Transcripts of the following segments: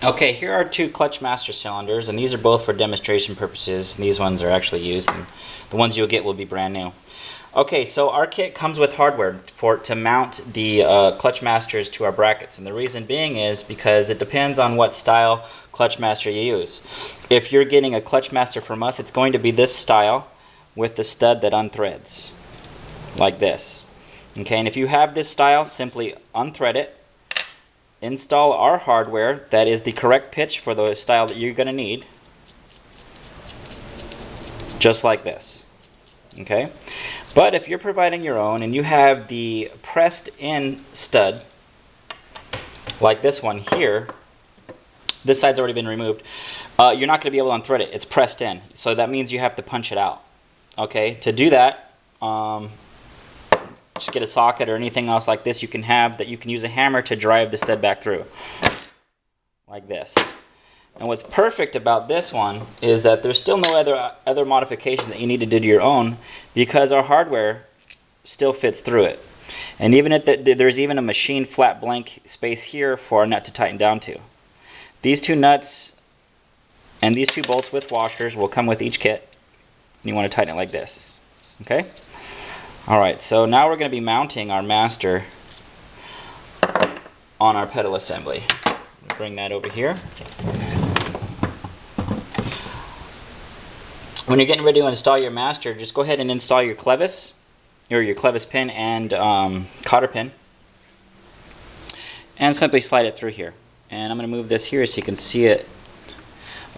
Okay, here are two clutch master cylinders, and these are both for demonstration purposes. These ones are actually used, and the ones you'll get will be brand new. Okay, so our kit comes with hardware to mount the clutch masters to our brackets, and the reason being is because it depends on what style clutch master you use. If you're getting a clutch master from us, it's going to be this style with the stud that unthreads, like this. Okay, and if you have this style, simply unthread it, install our hardware that is the correct pitch for the style that you're going to need, just like this. Okay, but if you're providing your own and you have the pressed in stud like this one here, this side's already been removed, you're not going to be able to unthread it. It's pressed in, so that means you have to punch it out. Okay, to do that, just get a socket or anything else like this you can have that you can use a hammer to drive the stud back through, like this. And what's perfect about this one is that there's still no other modification that you need to do to your own, because our hardware still fits through it. And even if there's even a machine flat blank space here for a nut to tighten down to. These two nuts and these two bolts with washers will come with each kit, and you want to tighten it like this. Okay? Alright, so now we're going to be mounting our master on our pedal assembly. Bring that over here. When you're getting ready to install your master, just go ahead and install your clevis, or your clevis pin and cotter pin, and simply slide it through here. And I'm going to move this here so you can see it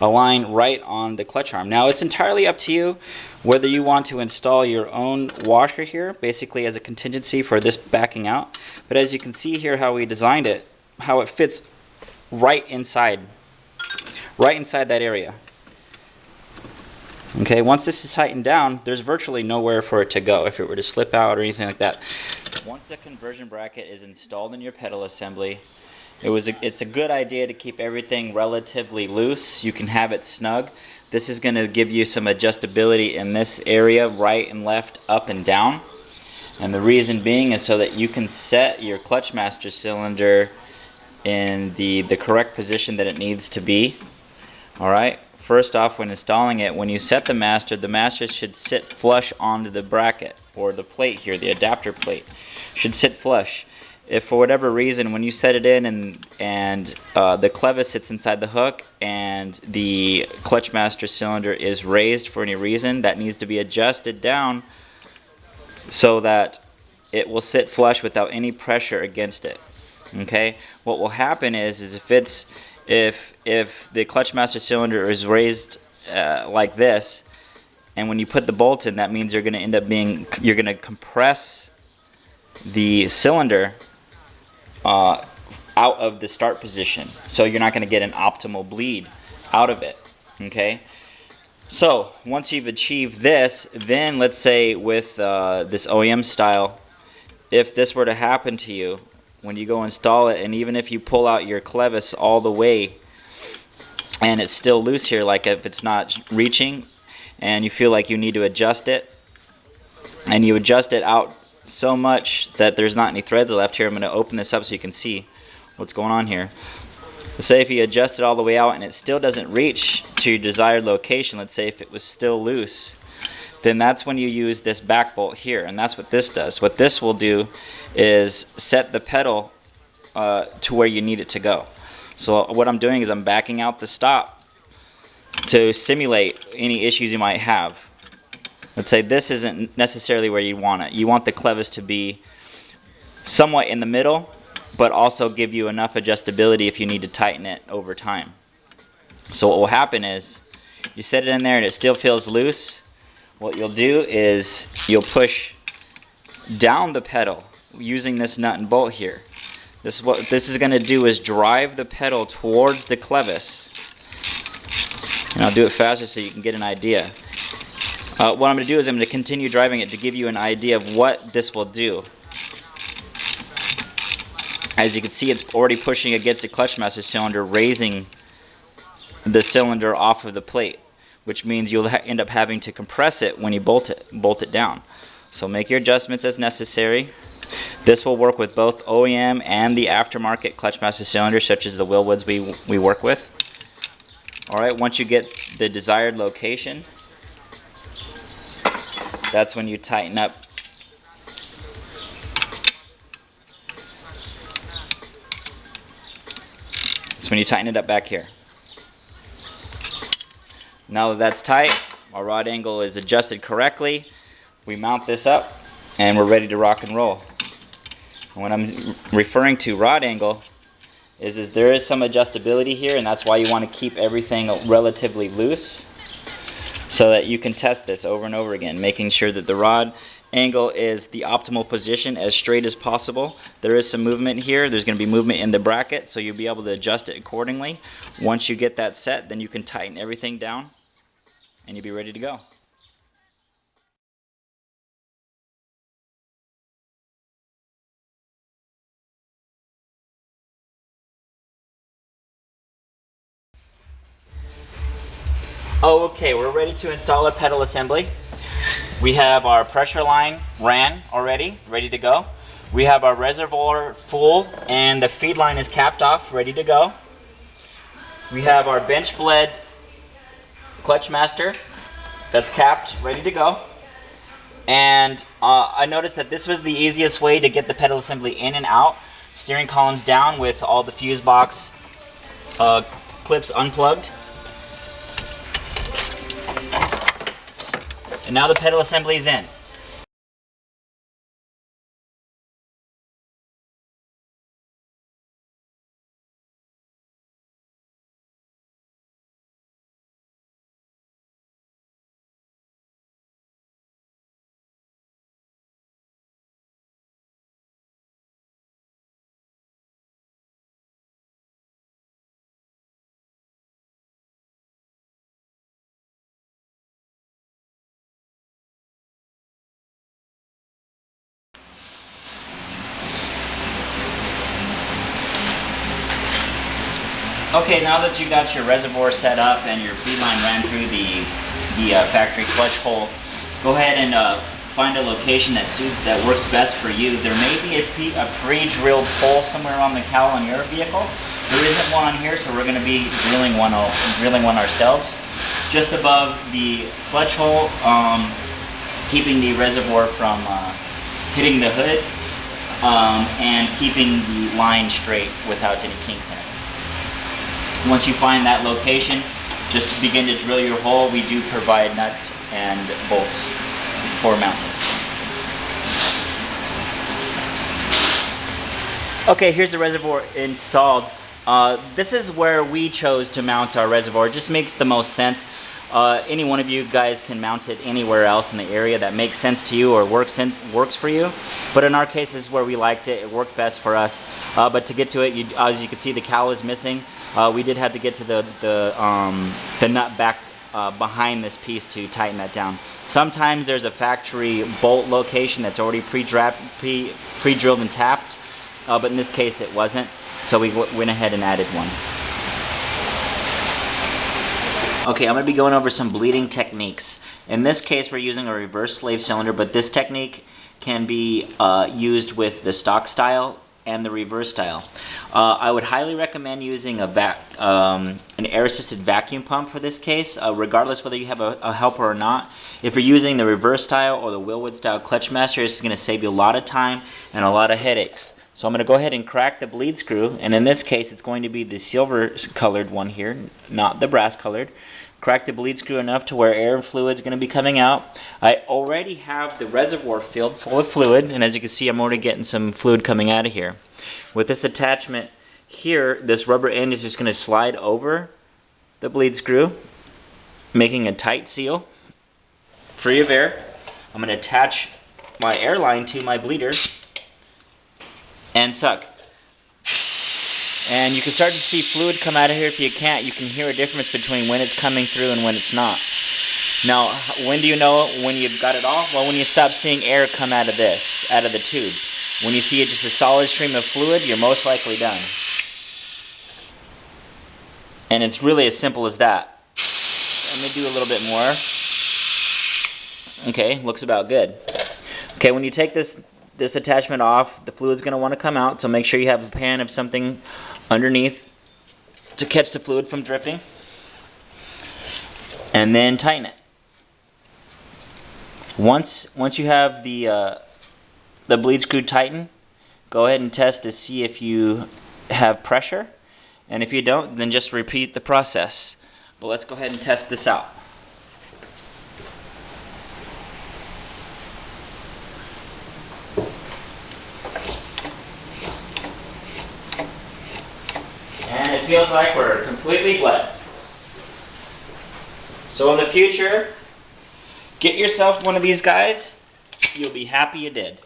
align right on the clutch arm. Now it's entirely up to you whether you want to install your own washer here, basically as a contingency for this backing out. But as you can see here how we designed it, how it fits right inside that area. Okay, once this is tightened down, there's virtually nowhere for it to go if it were to slip out or anything like that. Once the conversion bracket is installed in your pedal assembly, it's a good idea to keep everything relatively loose. You can have it snug. This is going to give you some adjustability in this area, right and left, up and down. And the reason being is so that you can set your clutch master cylinder in the correct position that it needs to be. Alright, first off, when installing it, when you set the master should sit flush onto the bracket, or the plate here, the adapter plate should sit flush. If for whatever reason when you set it in and the clevis sits inside the hook and the clutch master cylinder is raised for any reason, that needs to be adjusted down so that it will sit flush without any pressure against it. Okay, what will happen is if the clutch master cylinder is raised like this, and when you put the bolt in, that means you're going to compress the cylinder out of the start position, so you're not going to get an optimal bleed out of it. Okay, so once you've achieved this, then let's say with this OEM style, if this were to happen to you when you go install it, and even if you pull out your clevis all the way and it's still loose here, like if it's not reaching and you feel like you need to adjust it, and you adjust it out so much that there's not any threads left here. I'm going to open this up so you can see what's going on here. Let's say if you adjust it all the way out and it still doesn't reach to your desired location, let's say if it was still loose, then that's when you use this back bolt here, and that's what this does. What this will do is set the pedal to where you need it to go. So what I'm doing is I'm backing out the stop to simulate any issues you might have. Let's say this isn't necessarily where you want it. You want the clevis to be somewhat in the middle, but also give you enough adjustability if you need to tighten it over time. So what will happen is you set it in there and it still feels loose. What you'll do is you'll push down the pedal using this nut and bolt here. What this is going to do is drive the pedal towards the clevis. And I'll do it faster so you can get an idea. What I'm going to do is I'm going to continue driving it to give you an idea of what this will do. As you can see, it's already pushing against the clutch master cylinder, raising the cylinder off of the plate, which means you'll end up having to compress it when you bolt it down. So make your adjustments as necessary. This will work with both OEM and the aftermarket Clutchmaster cylinders, such as the Willwoods we work with. Alright, once you get the desired location, that's when you tighten up. That's when you tighten it up back here. Now that that's tight, our rod angle is adjusted correctly, we mount this up and we're ready to rock and roll. And when I'm referring to rod angle, is there is some adjustability here, and that's why you want to keep everything relatively loose so that you can test this over and over again, making sure that the rod angle is the optimal position, as straight as possible. There is some movement here. There's going to be movement in the bracket, so you'll be able to adjust it accordingly. Once you get that set, then you can tighten everything down and you'll be ready to go. Okay, we're ready to install our pedal assembly. We have our pressure line ran already, ready to go. We have our reservoir full and the feed line is capped off, ready to go. We have our bench bled Clutchmaster that's capped, ready to go. And I noticed that this was the easiest way to get the pedal assembly in and out. Steering columns down with all the fuse box clips unplugged. And now the pedal assembly is in. Okay, now that you got your reservoir set up and your feed line ran through the factory clutch hole, go ahead and find a location that works best for you. There may be a pre-drilled hole somewhere on the cowl on your vehicle. There isn't one on here, so we're going to be drilling one ourselves. Just above the clutch hole, keeping the reservoir from hitting the hood, and keeping the line straight without any kinks in it. Once you find that location, just begin to drill your hole. We do provide nuts and bolts for mounting. Okay, here's the reservoir installed. This is where we chose to mount our reservoir. It just makes the most sense. Any one of you guys can mount it anywhere else in the area that makes sense to you or works for you. But in our case, this is where we liked it. It worked best for us. But to get to it, as you can see, the cowl is missing. We did have to get to the nut back behind this piece to tighten that down. Sometimes there's a factory bolt location that's already pre-drilled and tapped, but in this case it wasn't. So we went ahead and added one. Okay, I'm going to be going over some bleeding techniques. In this case, we're using a reverse slave cylinder, but this technique can be used with the stock style and the reverse style. I would highly recommend using an air-assisted vacuum pump for this case, regardless whether you have a helper or not. If you're using the reverse style or the Willwood style Clutchmaster, it's going to save you a lot of time and a lot of headaches. So I'm going to go ahead and crack the bleed screw, and in this case it's going to be the silver colored one here, not the brass colored. Crack the bleed screw enough to where air and fluid is going to be coming out. I already have the reservoir filled full of fluid, and as you can see, I'm already getting some fluid coming out of here. With this attachment here, this rubber end is just going to slide over the bleed screw, making a tight seal, free of air. I'm going to attach my air line to my bleeder and suck. And you can start to see fluid come out of here. If you can't, you can hear a difference between when it's coming through and when it's not. Now, when do you know when you've got it all? Well, when you stop seeing air come out of the tube. When you see just a solid stream of fluid, you're most likely done. And it's really as simple as that. Let me do a little bit more. Okay, looks about good. Okay, when you take this this attachment off, the fluid's going to want to come out, so make sure you have a pan of something underneath to catch the fluid from dripping. And then tighten it. Once you have the bleed screw tightened, go ahead and test to see if you have pressure. And if you don't, then just repeat the process. But let's go ahead and test this out. And it feels like we're completely bled. So in the future, get yourself one of these guys. You'll be happy you did.